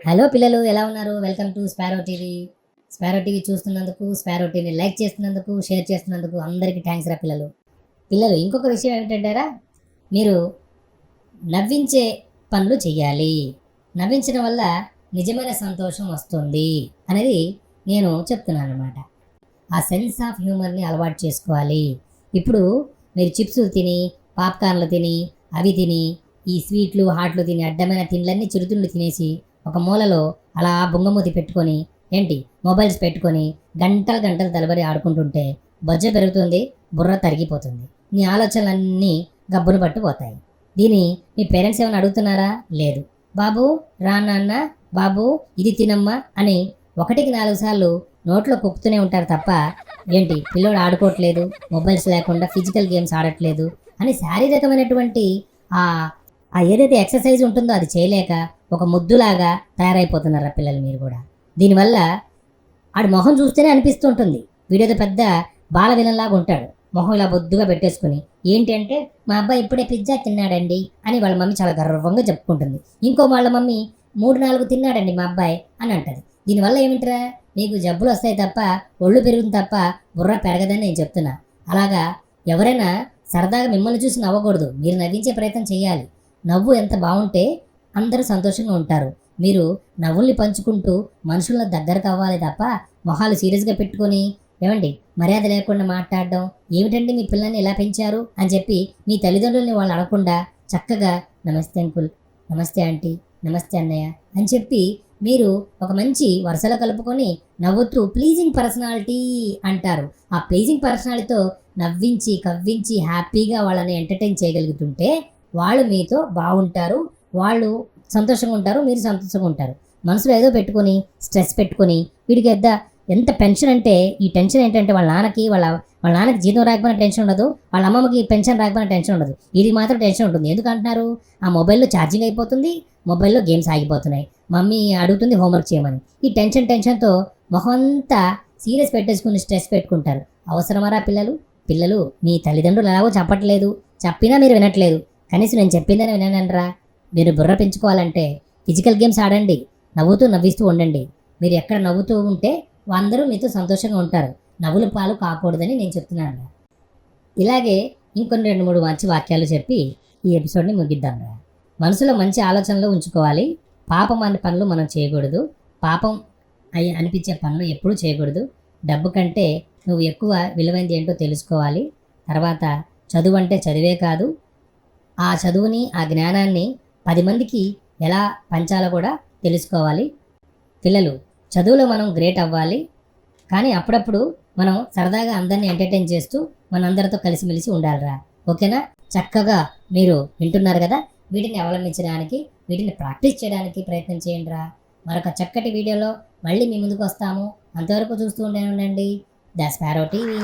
Hello పిల్లలు, ఎలా ఉన్నారు? Welcome to Sparrow TV. Sparrow TV చూస్తున్నందుకు, స్పారో టీవీని లైక్ చేస్తున్నందుకు, షేర్ చేస్తున్నందుకు అందరికీ థ్యాంక్స్ రా పిల్లలు. పిల్లలు, ఇంకొక విషయం ఏమిటంటారా, మీరు నవ్వించే పనులు చెయ్యాలి. నవ్వించడం వల్ల నిజమైన సంతోషం వస్తుంది అనేది నేను చెప్తున్నాను అనమాట. ఆ సెన్స్ ఆఫ్ హ్యూమర్ని అలవాటు చేసుకోవాలి. ఇప్పుడు మీరు చిప్స్ తిని, పాప్కార్న్లు తిని, అవి తిని, ఈ స్వీట్లు హాట్లు తిని, అడ్డమైన తిండ్లన్నీ చిరుతిండ్లు తినేసి ఒక మూలలో అలా బొంగమూతి పెట్టుకొని, మొబైల్స్ పెట్టుకొని గంటలు గంటలు తలబడి ఆడుకుంటుంటే బొజ్జ పెరుగుతుంది, బుర్ర తరిగిపోతుంది, నీ ఆలోచనలన్నీ గబ్బును పట్టుపోతాయి. దీని మీ పేరెంట్స్ ఏమైనా అడుగుతున్నారా? లేదు. బాబు రా నాన్న, బాబు ఇది తినమ్మా అని 1కి 4 సార్లు నోట్లో కుక్కుతూనే ఉంటారు తప్ప పిల్లోడు ఆడుకోవట్లేదు, మొబైల్స్ లేకుండా ఫిజికల్ గేమ్స్ ఆడట్లేదు అని శారీరకమైనటువంటి ఆ ఏదైతే ఎక్సర్సైజ్ ఉంటుందో అది చేయలేక ఒక ముద్దులాగా తయారైపోతున్నారా పిల్లలు మీరు కూడా. దీనివల్ల ఆడి మొహం చూస్తేనే అనిపిస్తుంటుంది వీడేదో పెద్ద బాల విలన్లాగా ఉంటాడు. మొహం ఇలా బొద్దుగా పెట్టేసుకుని ఏంటి అంటే, మా అబ్బాయి ఇప్పుడే పిజ్జా తిన్నాడండి అని వాళ్ళ మమ్మీ చాలా గర్వంగా చెప్పుకుంటుంది. ఇంకో వాళ్ళ మమ్మీ 3-4 తిన్నాడండి మా అబ్బాయి అని అంటది. దీనివల్ల ఏమిట్రా, మీకు జబ్బులు వస్తాయి తప్ప, ఒళ్ళు పెరుగుతుంది తప్ప బుర్ర పెరగదని నేను చెప్తున్నా. అలాగా ఎవరైనా సరదాగా మిమ్మల్ని చూసి నవ్వకూడదు, మీరు నవ్వించే ప్రయత్నం చేయాలి. నవ్వు ఎంత బాగుంటే అందరూ సంతోషంగా ఉంటారు. మీరు నవ్వుల్ని పంచుకుంటూ మనుషుల దగ్గరకు అవ్వాలి తప్ప మొహాలు సీరియస్గా పెట్టుకొని మర్యాద లేకుండా మాట్లాడడం ఏమిటండి, మీ పిల్లల్ని ఎలా పెంచారు అని చెప్పి మీ తల్లిదండ్రులని వాళ్ళు అడగకుండా చక్కగా నమస్తే అంకుల్, నమస్తే ఆంటీ, నమస్తే అన్నయ్య అని చెప్పి మీరు ఒక మంచి వరుసలో కలుపుకొని నవ్వుతూ ప్లీజింగ్ పర్సనాలిటీ అంటారు. ఆ ప్లీజింగ్ పర్సనాలిటీతో నవ్వించి కవ్వించి హ్యాపీగా వాళ్ళని ఎంటర్టైన్ చేయగలుగుతుంటే వాళ్ళు మీతో బాగుంటారు, వాళ్ళు సంతోషంగా ఉంటారు, మీరు సంతోషంగా ఉంటారు. మనసులో ఏదో పెట్టుకొని స్ట్రెస్ పెట్టుకొని వీడికి ఎంత పెన్షన్ అంటే, ఈ టెన్షన్ ఏంటంటే వాళ్ళ నాన్నకి జీతం రాకపోయినా టెన్షన్ ఉండదు, వాళ్ళ అమ్మమ్మకి పెన్షన్ రాకపోయినా టెన్షన్ ఉండదు, ఇది మాత్రం టెన్షన్ ఉంటుంది. ఎందుకు అంటున్నారు? ఆ మొబైల్లో ఛార్జింగ్ అయిపోతుంది, మొబైల్లో గేమ్స్ ఆగిపోతున్నాయి, మమ్మీ అడుగుతుంది హోంవర్క్ చేయమని. ఈ టెన్షన్తో మొహం అంతా సీరియస్ పెట్టేసుకుని స్ట్రెస్ పెట్టుకుంటారు. అవసరమరా పిల్లలు మీ తల్లిదండ్రులు ఎలాగో చెప్పట్లేదు, చెప్పినా మీరు వినట్లేదు, కనీసం నేను చెప్పిందని వినరా. మీరు బుర్ర పెంచుకోవాలంటే ఫిజికల్ గేమ్స్ ఆడండి, నవ్విస్తూ ఉండండి. మీరు ఎక్కడ నవ్వుతూ ఉంటే అందరూ మీతో సంతోషంగా ఉంటారు. నవ్వుల పాలు కాకూడదని నేను చెప్తున్నాను. ఇలాగే ఇంకొన్ని 2-3 మంచి వాక్యాలు చెప్పి ఈ ఎపిసోడ్ని ముగిద్దాం. మనసులో మంచి ఆలోచనలు ఉంచుకోవాలి. పాపం అనే పనులు మనం చేయకూడదు, పాపం అనిపించే పనులు ఎప్పుడూ చేయకూడదు. డబ్బు కంటే నువ్వు ఎక్కువ విలువైంది ఏంటో తెలుసుకోవాలి. తర్వాత చదువు అంటే చదివే కాదు, ఆ చదువుని ఆ జ్ఞానాన్ని 10 మందికి ఎలా పంచాలో కూడా తెలుసుకోవాలి. పిల్లలు, చదువులో మనం గ్రేట్ అవ్వాలి, కానీ అప్పుడప్పుడు మనం సరదాగా అందరినీ ఎంటర్టైన్ చేస్తూ మనందరితో కలిసిమెలిసి ఉండాలిరా. ఓకేనా? చక్కగా మీరు వింటున్నారు కదా, వీటిని అవలంబించడానికి, వీటిని ప్రాక్టీస్ చేయడానికి ప్రయత్నం చేయండి రా. మరొక చక్కటి వీడియోలో మళ్ళీ మీ ముందుకు వస్తాము. అంతవరకు చూస్తూ ఉండండి ద స్పారో టీవీ.